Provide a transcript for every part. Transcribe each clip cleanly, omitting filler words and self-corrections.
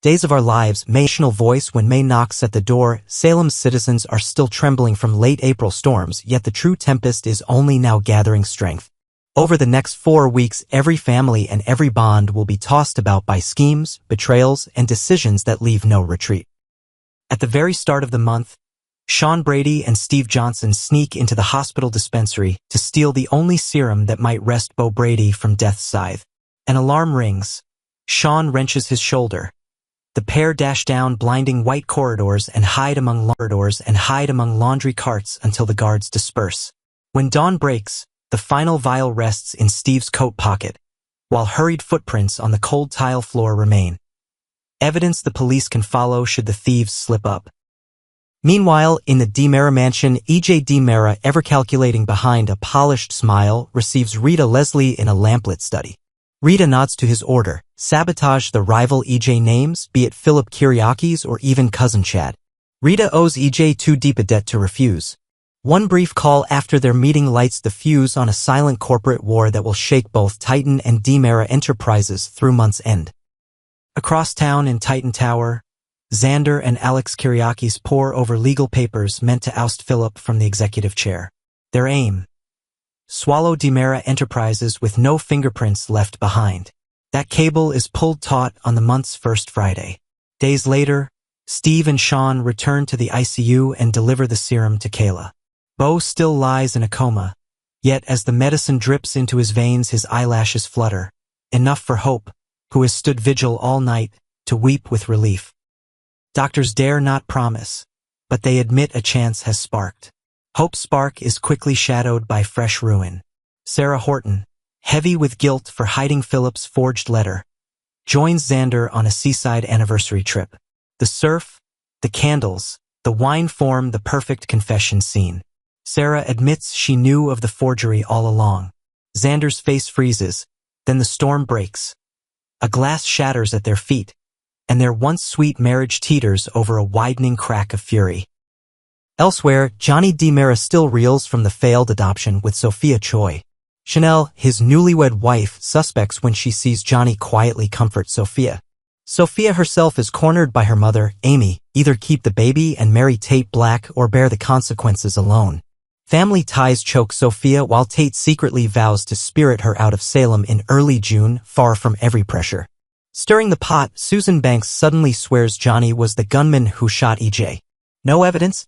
Days of Our Lives, May's voice when May knocks at the door. Salem's citizens are still trembling from late April storms, yet the true tempest is only now gathering strength. Over the next 4 weeks, every family and every bond will be tossed about by schemes, betrayals, and decisions that leave no retreat. At the very start of the month, Sean Brady and Steve Johnson sneak into the hospital dispensary to steal the only serum that might wrest Bo Brady from death's scythe. An alarm rings. Sean wrenches his shoulder. The pair dash down blinding white corridors and hide among laundry carts until the guards disperse. When dawn breaks, the final vial rests in Steve's coat pocket, while hurried footprints on the cold tile floor remain. Evidence the police can follow should the thieves slip up. Meanwhile, in the DiMera mansion, E.J. DiMera, ever calculating behind a polished smile, receives Rita Leslie in a lamplit study. Rita nods to his order: sabotage the rival E.J. names, be it Philip Kiriakis or even Cousin Chad. Rita owes E.J. too deep a debt to refuse. One brief call after their meeting lights the fuse on a silent corporate war that will shake both Titan and DiMera Enterprises through month's end. Across town in Titan Tower, Xander and Alex Kiriakis pore over legal papers meant to oust Philip from the executive chair. Their aim: swallow DiMera Enterprises with no fingerprints left behind. That cable is pulled taut on the month's first Friday. Days later, Steve and Sean return to the ICU and deliver the serum to Kayla. Bo still lies in a coma, yet as the medicine drips into his veins his eyelashes flutter, enough for Hope, who has stood vigil all night, to weep with relief. Doctors dare not promise, but they admit a chance has sparked. Hope's spark is quickly shadowed by fresh ruin. Sarah Horton, heavy with guilt for hiding Philip's forged letter, joins Xander on a seaside anniversary trip. The surf, the candles, the wine form the perfect confession scene. Sarah admits she knew of the forgery all along. Xander's face freezes, then the storm breaks. A glass shatters at their feet, and their once sweet marriage teeters over a widening crack of fury. Elsewhere, Johnny DiMera still reels from the failed adoption with Sophia Choi. Chanel, his newlywed wife, suspects when she sees Johnny quietly comfort Sophia. Sophia herself is cornered by her mother, Amy: either keep the baby and marry Tate Black or bear the consequences alone. Family ties choke Sophia while Tate secretly vows to spirit her out of Salem in early June, far from every pressure. Stirring the pot, Susan Banks suddenly swears Johnny was the gunman who shot E.J. No evidence?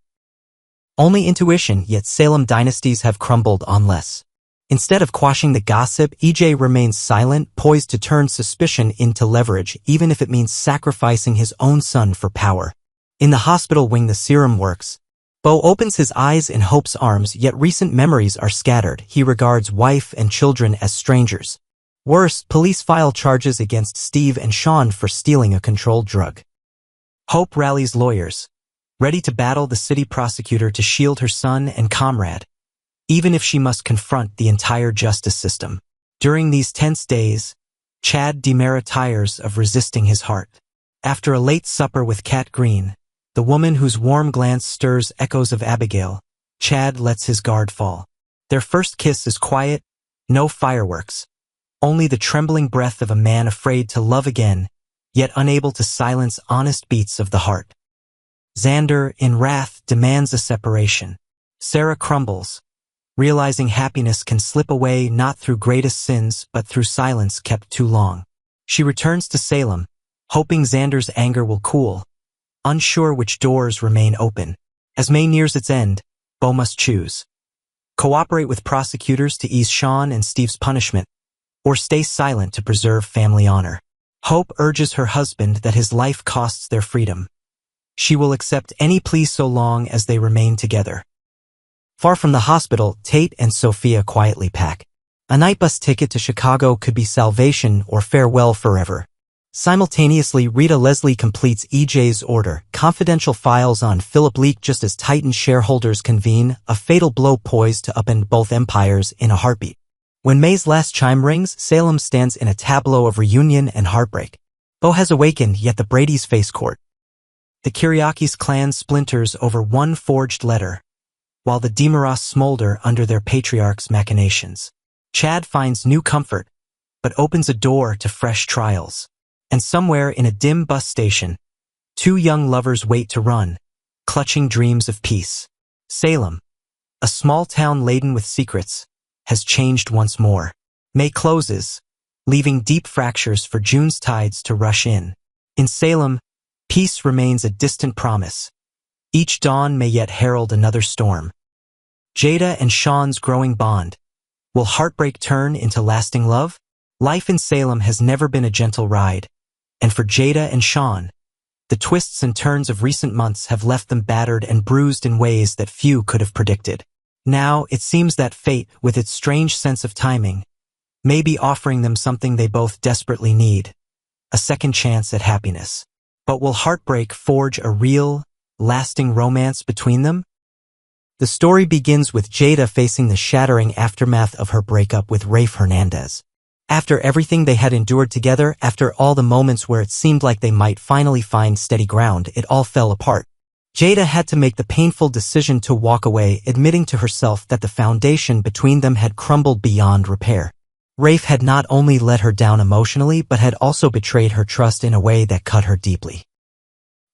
Only intuition, yet Salem dynasties have crumbled on less. Instead of quashing the gossip, E.J. remains silent, poised to turn suspicion into leverage, even if it means sacrificing his own son for power. In the hospital wing the serum works. Bo opens his eyes in Hope's arms, yet recent memories are scattered. He regards wife and children as strangers. Worse, police file charges against Steve and Sean for stealing a controlled drug. Hope rallies lawyers, ready to battle the city prosecutor to shield her son and comrade, even if she must confront the entire justice system. During these tense days, Chad DiMera tires of resisting his heart. After a late supper with Kat Green, the woman whose warm glance stirs echoes of Abigail, Chad lets his guard fall. Their first kiss is quiet, no fireworks, only the trembling breath of a man afraid to love again, yet unable to silence honest beats of the heart. Xander, in wrath, demands a separation. Sarah crumbles, realizing happiness can slip away not through greatest sins but through silence kept too long. She returns to Salem, hoping Xander's anger will cool, unsure which doors remain open. As May nears its end, Bo must choose: cooperate with prosecutors to ease Sean and Steve's punishment, or stay silent to preserve family honor. Hope urges her husband that his life costs their freedom. She will accept any plea so long as they remain together. Far from the hospital, Tate and Sophia quietly pack. A night bus ticket to Chicago could be salvation or farewell forever. Simultaneously, Rita Leslie completes E.J.'s order. Confidential files on Philip leak just as Titan shareholders convene, a fatal blow poised to upend both empires in a heartbeat. When May's last chime rings, Salem stands in a tableau of reunion and heartbreak. Bo has awakened, yet the Bradys face court. The Kiriakis clan splinters over one forged letter, while the DiMeras smolder under their patriarch's machinations. Chad finds new comfort, but opens a door to fresh trials. And somewhere in a dim bus station, two young lovers wait to run, clutching dreams of peace. Salem, a small town laden with secrets, has changed once more. May closes, leaving deep fractures for June's tides to rush in. In Salem, peace remains a distant promise. Each dawn may yet herald another storm. Jada and Sean's growing bond. Will heartbreak turn into lasting love? Life in Salem has never been a gentle ride. And for Jada and Sean, the twists and turns of recent months have left them battered and bruised in ways that few could have predicted. Now, it seems that fate, with its strange sense of timing, may be offering them something they both desperately need, a second chance at happiness. But will heartbreak forge a real, lasting romance between them? The story begins with Jada facing the shattering aftermath of her breakup with Rafe Hernandez. After everything they had endured together, after all the moments where it seemed like they might finally find steady ground, it all fell apart. Jada had to make the painful decision to walk away, admitting to herself that the foundation between them had crumbled beyond repair. Rafe had not only let her down emotionally, but had also betrayed her trust in a way that cut her deeply.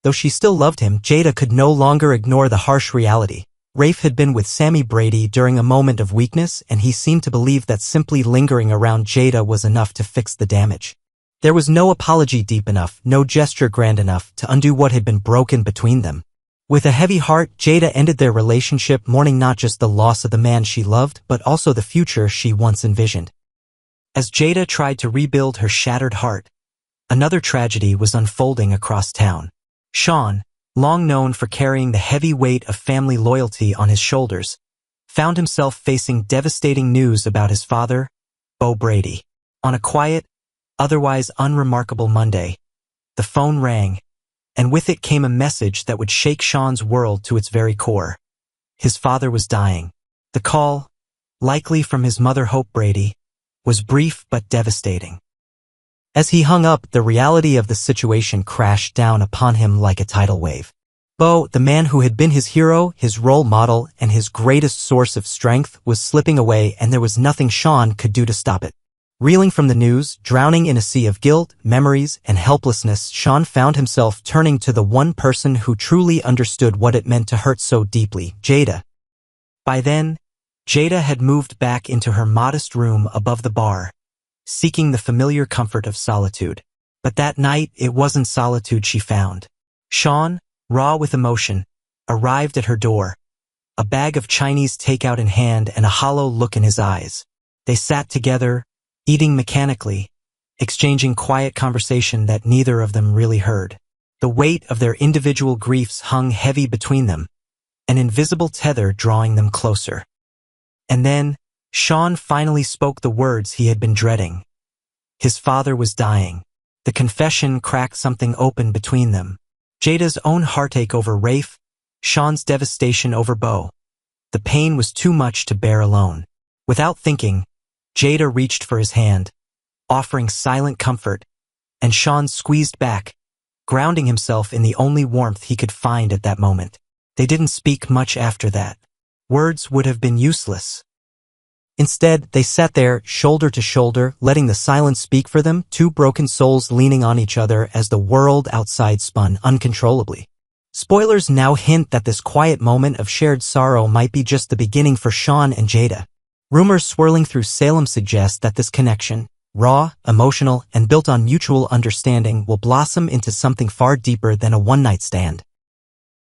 Though she still loved him, Jada could no longer ignore the harsh reality. Rafe had been with Sammy Brady during a moment of weakness, and he seemed to believe that simply lingering around Jada was enough to fix the damage. There was no apology deep enough, no gesture grand enough to undo what had been broken between them. With a heavy heart, Jada ended their relationship, mourning not just the loss of the man she loved, but also the future she once envisioned. As Jada tried to rebuild her shattered heart, another tragedy was unfolding across town. Sean, long known for carrying the heavy weight of family loyalty on his shoulders, found himself facing devastating news about his father, Bo Brady. On a quiet, otherwise unremarkable Monday, the phone rang, and with it came a message that would shake Sean's world to its very core. His father was dying. The call, likely from his mother Hope Brady, was brief but devastating. As he hung up, the reality of the situation crashed down upon him like a tidal wave. Bo, the man who had been his hero, his role model, and his greatest source of strength, was slipping away, and there was nothing Sean could do to stop it. Reeling from the news, drowning in a sea of guilt, memories, and helplessness, Sean found himself turning to the one person who truly understood what it meant to hurt so deeply, Jada. By then, Jada had moved back into her modest room above the bar, seeking the familiar comfort of solitude. But that night, it wasn't solitude she found. Sean, raw with emotion, arrived at her door, a bag of Chinese takeout in hand and a hollow look in his eyes. They sat together, eating mechanically, exchanging quiet conversation that neither of them really heard. The weight of their individual griefs hung heavy between them, an invisible tether drawing them closer. And then, Sean finally spoke the words he had been dreading. His father was dying. The confession cracked something open between them. Jada's own heartache over Rafe, Sean's devastation over Bo. The pain was too much to bear alone. Without thinking, Jada reached for his hand, offering silent comfort, and Sean squeezed back, grounding himself in the only warmth he could find at that moment. They didn't speak much after that. Words would have been useless. Instead, they sat there, shoulder to shoulder, letting the silence speak for them, two broken souls leaning on each other as the world outside spun uncontrollably. Spoilers now hint that this quiet moment of shared sorrow might be just the beginning for Sean and Jada. Rumors swirling through Salem suggest that this connection, raw, emotional, and built on mutual understanding, will blossom into something far deeper than a one-night stand.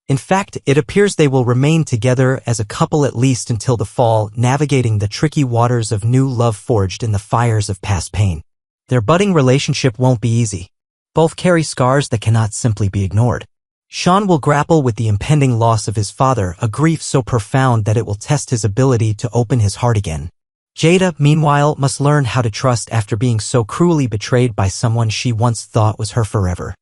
In fact, it appears they will remain together as a couple at least until the fall, navigating the tricky waters of new love forged in the fires of past pain. Their budding relationship won't be easy. Both carry scars that cannot simply be ignored. Sean will grapple with the impending loss of his father, a grief so profound that it will test his ability to open his heart again. Jada, meanwhile, must learn how to trust after being so cruelly betrayed by someone she once thought was her forever.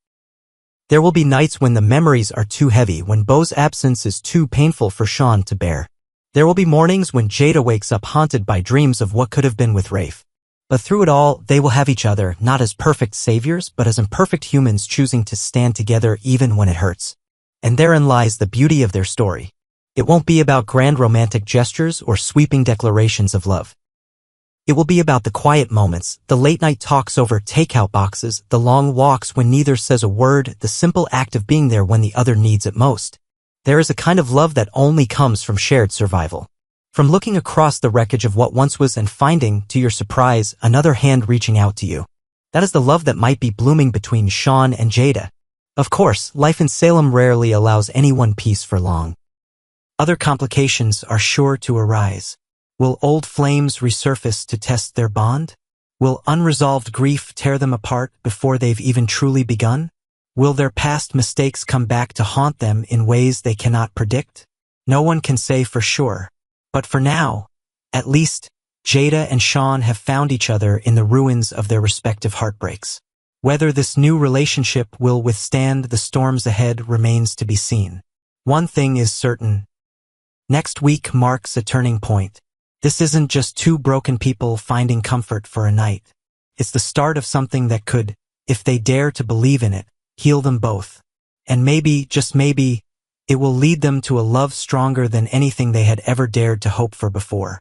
There will be nights when the memories are too heavy, when Bo's absence is too painful for Sean to bear. There will be mornings when Jada wakes up haunted by dreams of what could have been with Rafe. But through it all, they will have each other, not as perfect saviors, but as imperfect humans choosing to stand together even when it hurts. And therein lies the beauty of their story. It won't be about grand romantic gestures or sweeping declarations of love. It will be about the quiet moments, the late-night talks over takeout boxes, the long walks when neither says a word, the simple act of being there when the other needs it most. There is a kind of love that only comes from shared survival. From looking across the wreckage of what once was and finding, to your surprise, another hand reaching out to you. That is the love that might be blooming between Sean and Jada. Of course, life in Salem rarely allows anyone peace for long. Other complications are sure to arise. Will old flames resurface to test their bond? Will unresolved grief tear them apart before they've even truly begun? Will their past mistakes come back to haunt them in ways they cannot predict? No one can say for sure. But for now, at least, Jada and Sean have found each other in the ruins of their respective heartbreaks. Whether this new relationship will withstand the storms ahead remains to be seen. One thing is certain. Next week marks a turning point. This isn't just two broken people finding comfort for a night. It's the start of something that could, if they dare to believe in it, heal them both. And maybe, just maybe, it will lead them to a love stronger than anything they had ever dared to hope for before.